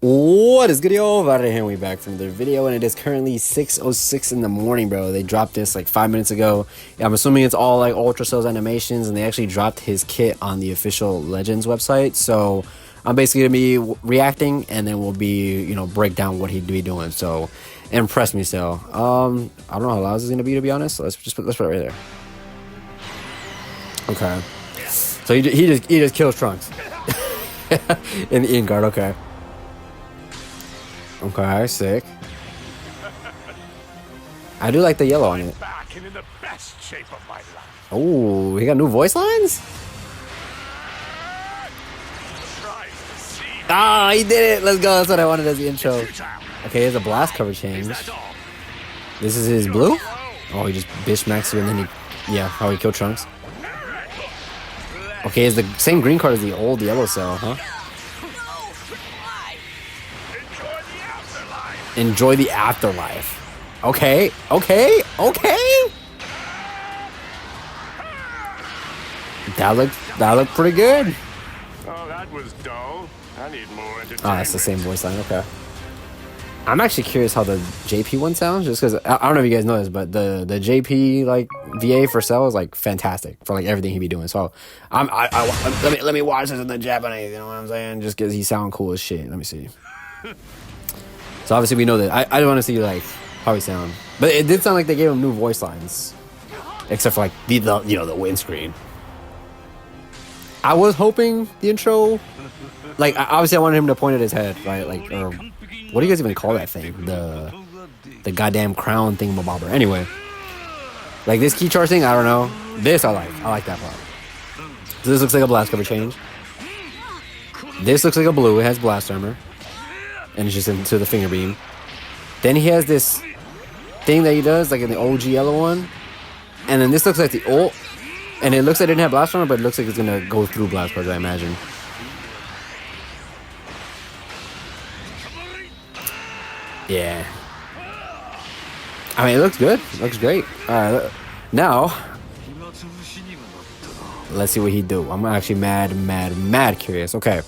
What is good, yo? Right here, we back from their video, and it is currently 6:06 in the morning, bro. They dropped this like 5 minutes ago. Yeah, I'm assuming it's all like Ultra Cells animations, and they actually dropped his kit on the official Legends website. So I'm basically gonna be reacting, and then we'll be, break down what he'd be doing. So impress me still. I don't know how loud this is gonna be, to be honest. So let's put it right there. Okay. So he just kills Trunks in the in guard. Okay. Okay, sick. I do like the yellow on it. Oh, he got new voice lines? Ah, he did it! Let's go. That's what I wanted as the intro. Okay, here's a blast cover change. This is his blue? Oh, he just bitch maxed you and then yeah, how he killed Trunks. Okay, it's the same green card as the old yellow cell, huh? Enjoy the afterlife. Okay. That looked pretty good. Oh, that was dull. I need more entertainment. Ah, it's the same voice line. Okay. I'm actually curious how the JP one sounds, just because I don't know if you guys know this, but the JP like VA for Cell is like fantastic for like everything he be doing. So let me watch this in the Japanese. You know what I'm saying? Just because he sound cool as shit. Let me see. So obviously we know that. I don't want to see like how he sound, but it did sound like they gave him new voice lines, except for like the windscreen. I was hoping the intro, like obviously I wanted him to point at his head, right? Like, or what do you guys even call that thing? The goddamn crown thingamabobber. Anyway, like this key charge thing, I don't know. This I like that part. So this looks like a blast cover change. This looks like a blue. It has blast armor. And it's just into the finger beam. Then he has this thing that he does, like in the OG yellow one. And then this looks like the old. And it looks like it didn't have blast armor, but it looks like it's gonna go through blast cards, I imagine. Yeah. I mean, it looks good. It looks great. Alright, now let's see what he do. I'm actually mad curious. Okay.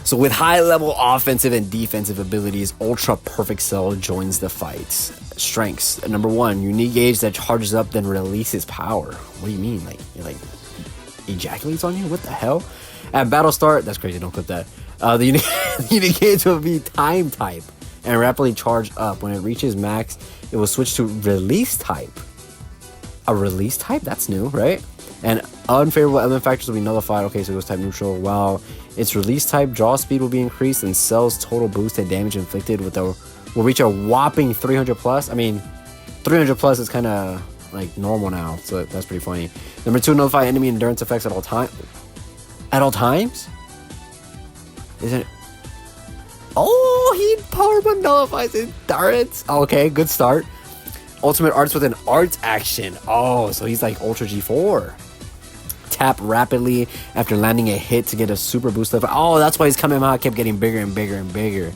So with high-level offensive and defensive abilities, Ultra Perfect Cell joins the fight. Strengths. Number 1, unique gauge that charges up then releases power. What do you mean? Like, it like ejaculates on you? What the hell? At battle start, that's crazy, don't clip that. The unique gauge will be time type and rapidly charge up. When it reaches max, it will switch to release type. A release type? That's new, right? And unfavorable element factors will be nullified. Okay, so it goes type neutral. While its release type, draw speed will be increased, and Cell's total boost and damage inflicted will reach a whopping 300 plus. I mean, 300 plus is kind of like normal now, so that's pretty funny. Number 2, nullify enemy endurance effects at all time. At all times? Isn't it? Oh, he power button nullifies endurance. Okay, good start. Ultimate arts with an art action. Oh, so he's like Ultra G4. Tap rapidly after landing a hit to get a super boost level. Oh, that's why his Kamehameha kept getting bigger and bigger and bigger.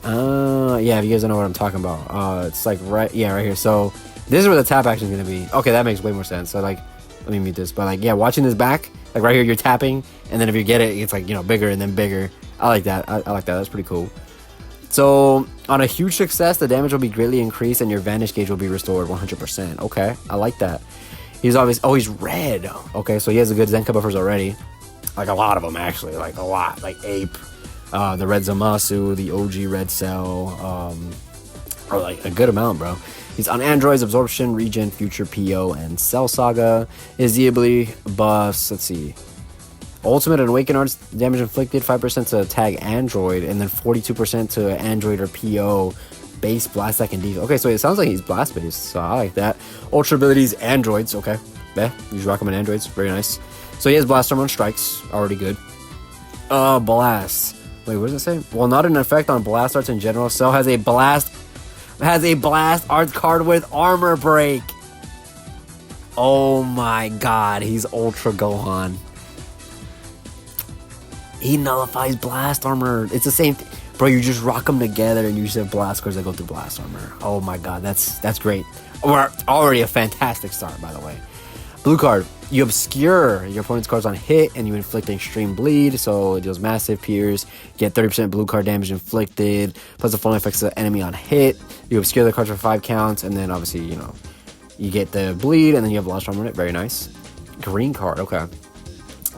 Yeah, if you guys don't know what I'm talking about. It's like right here. So this is where the tap action is gonna be. Okay, that makes way more sense. So like, let me mute this. But like, yeah, watching this back, like right here, you're tapping, and then if you get it, it's like bigger and then bigger. I like that. I like that. That's pretty cool. So on a huge success, the damage will be greatly increased and your Vanish gauge will be restored 100%. Okay, I like that. He's obvious. Oh, he's red. Okay, so he has a good Zenka buffers already. Like a lot of them, actually. Like a lot. Like Ape, the Red Zamasu, the OG Red Cell, or like a good amount, bro. He's on Androids, Absorption, Regen, Future, PO, and Cell Saga. His D ability buffs, let's see. Ultimate and Awaken Arts damage inflicted 5% to tag Android, and then 42% to Android or PO base blast that can deal. Okay, so it sounds like he's blast based, so I like that. Ultra abilities Androids. Okay, yeah, you just rock him in Androids. Very nice. So he has blast armor on strikes, already good. Blast. Wait, what does it say? Well, not an effect on blast arts in general. Cell has a blast arts card with armor break. Oh my god, he's Ultra Gohan. He nullifies blast armor. It's the same thing. Bro, you just rock them together and you just have blast cards that go through blast armor. Oh my god, that's great. We're already a fantastic start, by the way. Blue card. You obscure your opponent's cards on hit, and you inflict extreme bleed, so it deals massive pierce. Get 30% blue card damage inflicted, plus the following effects of the enemy on hit. You obscure the cards for 5 counts, and then obviously, you know, you get the bleed, and then you have Launch Armor on it. Very nice. Green card, okay.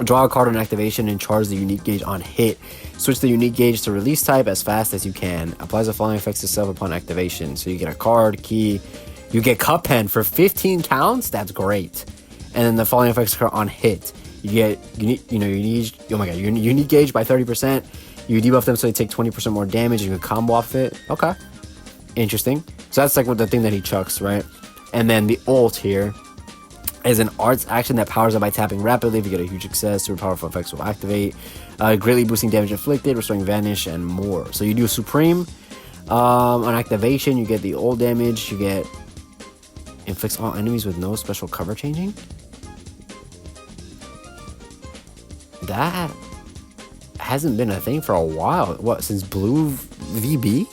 Draw a card on activation and charge the unique gauge on hit. Switch the unique gauge to release type as fast as you can. Applies the following effects to self upon activation. So you get a card, key, you get Cup Pen for 15 counts. That's great. And then the following effects are on hit. You get unique gauge by 30%. You debuff them so they take 20% more damage. You can combo off it. Okay, interesting. So that's like what the thing that he chucks, right? And then the ult here is an arts action that powers up by tapping rapidly. If you get a huge success, super powerful effects will activate, greatly boosting damage inflicted, restoring vanish, and more. So you do supreme on activation. You get the ult damage. You get inflicts all enemies with no special cover changing. That hasn't been a thing for a while. What, since Blue VB?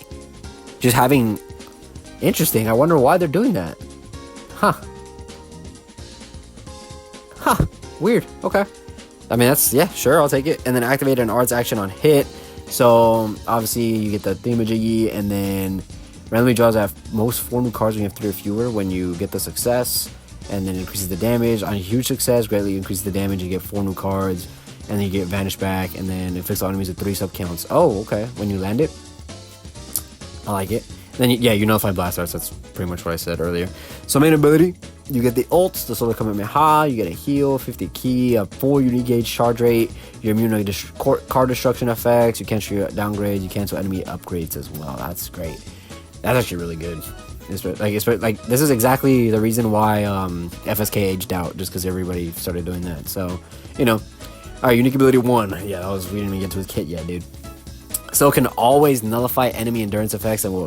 Just having... Interesting. I wonder why they're doing that. Huh. Weird. Okay. I mean, that's... Yeah, sure. I'll take it. And then activate an arts action on hit. So, obviously, you get the thingamajiggy. And then randomly draws at most 4 new cards when you have 3 or fewer when you get the success. And then increases the damage. On a huge success, greatly increases the damage. You get 4 new cards. And then you get Vanish back, and then inflicts all enemies with 3 sub counts. Oh, okay. When you land it, I like it. Then you nullify blast arts. That's pretty much what I said earlier. So main ability, you get the ult, the Solar Kamehameha. You get a heal, 50 key, a full unique gauge charge rate. You're immune to card destruction effects. You cancel your downgrade. You cancel enemy upgrades as well. That's great. That's actually really good. It's like this is exactly the reason why FSK aged out, just because everybody started doing that. So, you know. Alright, unique ability 1. Yeah, we didn't even get to his kit yet, dude. So can always nullify enemy endurance effects and will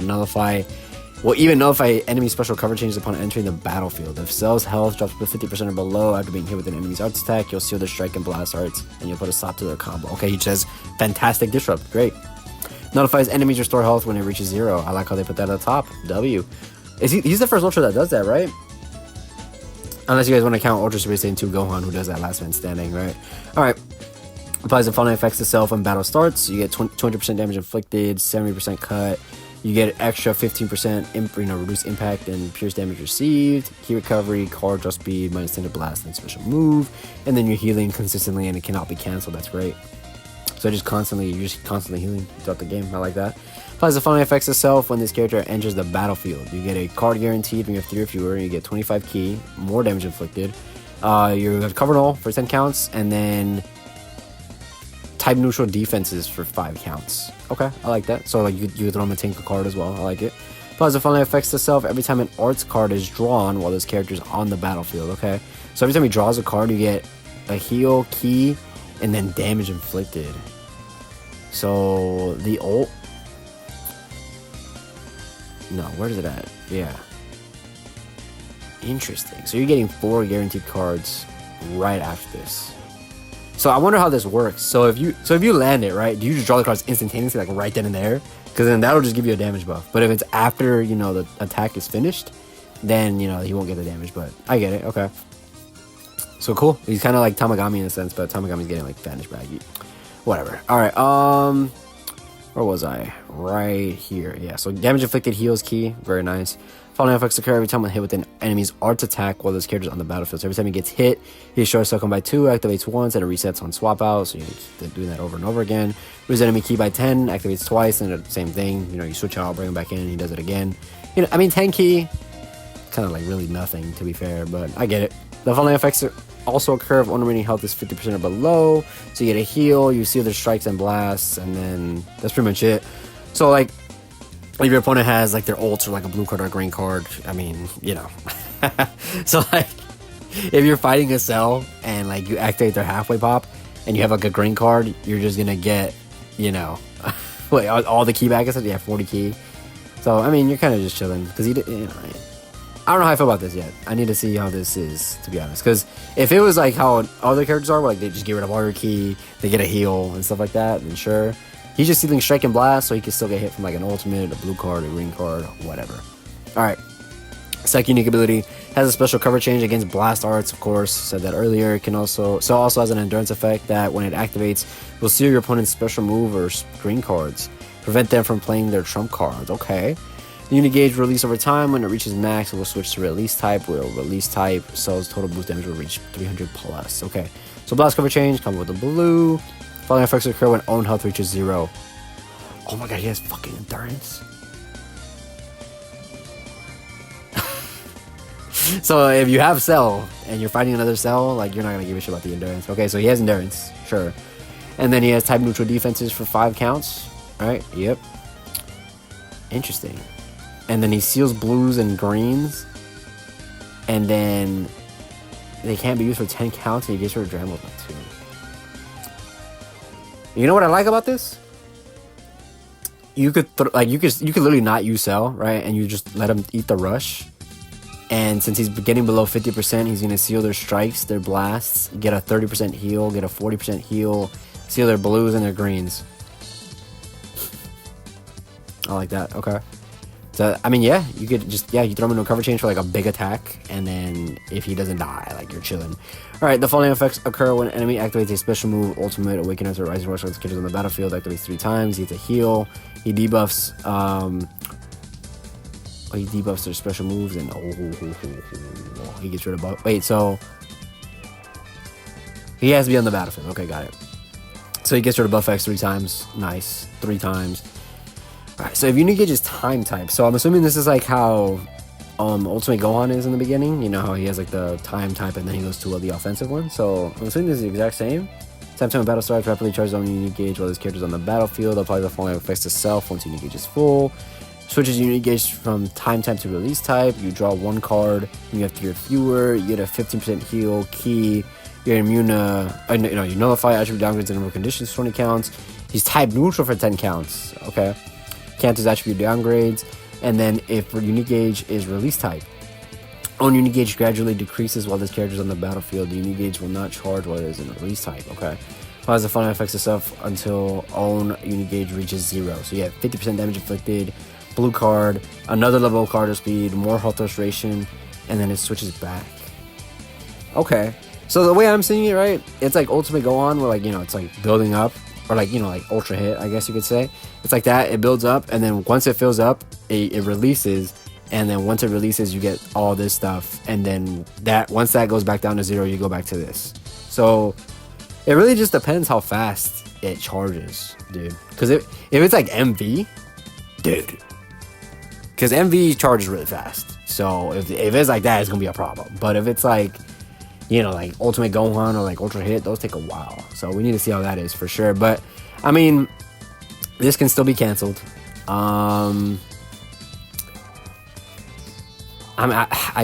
even nullify enemy special cover changes upon entering the battlefield. If Cell's health drops to 50% or below after being hit with an enemy's arts attack, you'll seal their strike and blast arts, and you'll put a stop to their combo. Okay, he says fantastic disrupt. Great. Nullifies enemies restore health when it reaches 0. I like how they put that at the top. W. He's the first Ultra that does that, right? Unless you guys want to count Ultra Super Saiyan 2 Gohan, who does that last man standing, right? Alright. Applies the following effects to self when battle starts. You get 200% damage inflicted, 70% cut. You get extra 15% reduced impact and pierce damage received. Key recovery, card draw speed, minus 10 to blast, and special move. And then you're healing consistently and it cannot be cancelled. That's great. So you're just constantly healing throughout the game. I like that. Applies the following effects to self when this character enters the battlefield. You get a card guaranteed when you have 3 or fewer. You get 25 key, more damage inflicted. You have cover null for 10 counts, and then type neutral defenses for 5 counts. Okay, I like that. So like you throw him a Tinker card as well. I like it. Applies the following effects to self every time an arts card is drawn while this character is on the battlefield. Okay, so every time he draws a card, you get a heal, key, and then damage inflicted. So the ult. No, where is it at? Yeah. Interesting. So you're getting 4 guaranteed cards right after this. So I wonder how this works. So if you land it, right, do you just draw the cards instantaneously, like right then and there? Because then that'll just give you a damage buff. But if it's after, you know, the attack is finished, then, you know, he won't get the damage. But I get it. Okay. So cool. He's kind of like Tamagami in a sense, but Tamagami's getting like Vanish Baggy. Whatever. All right. Where was I? Right here. Yeah, so damage inflicted heals key. Very nice. Following effects occur every time when hit with an enemy's arts attack while this character is on the battlefield. So every time he gets hit, he destroys Succumb by 2, activates once, and it resets on swap out. So you keep doing that over and over again. Lose enemy key by 10, activates twice, and the same thing. You know, you switch out, bring him back in, and he does it again. You know, I mean, 10 key, kind of like really nothing, to be fair, but I get it. The following effects also occur if one remaining health is 50% or below. So you get a heal, you seal their strikes and blasts, and then that's pretty much it. So like, if your opponent has like their ults or like a blue card or a green card, I mean, you know. So like, if you're fighting a Cell and like you activate their halfway pop and you have like a green card, you're just gonna get, you know, wait, all the key back. I said, yeah, 40 key. So I mean, you're kind of just chilling because you know. I don't know how I feel about this yet. I need to see how this is, to be honest. Because if it was like how other characters are, where like they just get rid of all your key, they get a heal and stuff like that, then sure. He's just stealing Strike and Blast, so he can still get hit from like an ultimate, a blue card, a green card, whatever. Alright. Second unique ability, has a special cover change against blast arts, of course, said that earlier. It can also has an endurance effect that when it activates will seal your opponent's special move or screen cards, prevent them from playing their trump cards. Okay. The unit gauge release over time. When it reaches max, it will switch to release type, where release type cells total boost damage will reach 300 plus. Okay, so blast cover change come with the blue. Following effects occur when own health reaches 0. Oh my god, he has fucking endurance. So if you have Cell and you're fighting another Cell, like, you're not gonna give a shit about the endurance. Okay, so he has endurance, sure. And then he has type neutral defenses for 5 counts. Right? Yep. Interesting. And then he seals blues and greens. And then they can't be used for 10 counts, and he gets rid of Dremel too. You know what I like about this? You could you could literally not use Cell, right? And you just let him eat the rush. And since he's getting below 50%, he's going to seal their strikes, their blasts, get a 30% heal, get a 40% heal, seal their blues and their greens. I like that. Okay. So, I mean, yeah, you could just, you throw him into a cover change for like a big attack. And then if he doesn't die, like, you're chilling. All right. The following effects occur when an enemy activates a special move, Ultimate Awaken after Rising Rush on characters on the battlefield. Activates 3 times. He gets a heal. He debuffs, he debuffs their special moves, and he gets rid of buff. Wait, so he has to be on the battlefield. Okay, got it. So he gets rid of buff X 3 times. Nice, 3 times. All right. So if unit gauge is time type, so I'm assuming this is like how Ultimate Gohan is in the beginning. You know how he has like the time type, and then he goes to the offensive one. So I'm assuming this is the exact same. Time a battle starts, rapidly charges on unit gauge while this character is on the battlefield. Apply the following effects to self once unit gauge is full. Switches unit gauge from time type to release type. You draw 1 card. You have 3 or fewer. You get a 15% heal. Key. You're immune you nullify attribute downgrades and number of conditions 20 counts. He's type neutral for 10 counts. Okay. Cancels attribute downgrades. And then if unit gauge is release type, own unit gauge gradually decreases while this character is on the battlefield. The unit gauge will not charge while it is in release type. Okay. Applies the following effects itself until own unit gauge reaches 0. So you have 50% damage inflicted. Blue card, another level of card of speed, more health restoration, and then it switches back. Okay, so the way I'm seeing it, right, it's like Ultimate Gohan, where, like, it's like building up, or like, like Ultra Hit, I guess you could say. It's like that, it builds up, and then once it fills up, it releases, and then once it releases, you get all this stuff, and then once that goes back down to 0, you go back to this. So it really just depends how fast it charges, dude. Because if it's like MV, dude. Because MV charges really fast. So if it's like that, it's going to be a problem. But if it's like, like Ultimate Gohan or like Ultra Hit, those take a while. So we need to see how that is for sure. But, I mean, this can still be canceled. I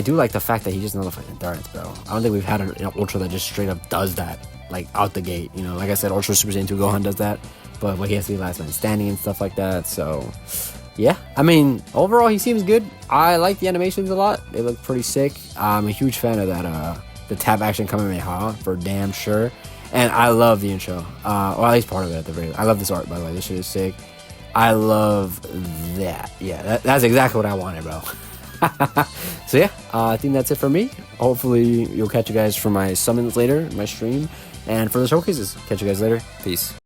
do like the fact that he just nullified endurance, bro. I don't think we've had an Ultra that just straight up does that, like, out the gate. Like I said, Ultra Super Saiyan 2 Gohan does that. But he has to be last man standing and stuff like that. So yeah, I mean, overall, he seems good. I like the animations a lot. They look pretty sick. I'm a huge fan of that, the tap action Kamehameha, for damn sure. And I love the intro. Or at least part of it at the very least. I love this art, by the way. This shit is sick. I love that. Yeah, that's exactly what I wanted, bro. So yeah, I think that's it for me. Hopefully, you'll catch you guys for my summons later, my stream. And for the showcases, catch you guys later. Peace.